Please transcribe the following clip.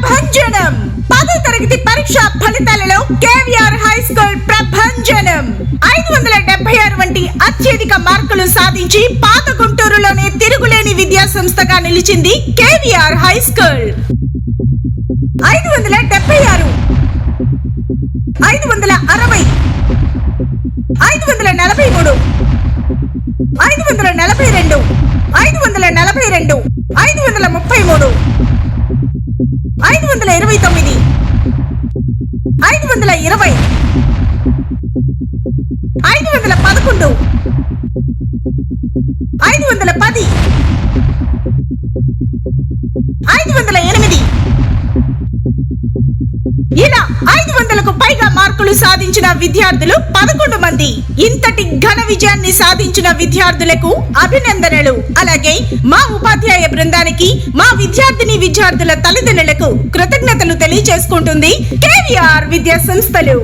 ప్రభంజనం 10వ తరగతి పరీక్ష ఫలితాలలో కేవీఆర్ హై స్కూల్ ప్రభంజనం 576 వంటి అత్యధిక మార్కులు సాధించి పాత గుంటూరులోనే తిరుగులేని విద్యా సంస్థగా నిలిచింది కేవీఆర్ హై స్కూల్. 576 560 543 542 542 533 529 520 511 510 508 ఇలా 500కు పైగా మార్కులు సాధించిన విద్యార్థులు 11 మంది. ఇంతటి ఘన విజయాన్ని సాధించిన విద్యార్థులకు అభినందనలు. అలాగే మా ఉపాధ్యాయ బృందానికి, మా విద్యార్థుల తల్లిదండ్రులకు కృతజ్ఞతలు తెలియజేసుకుంటుంది కేవీఆర్ విద్యా సంస్థలు.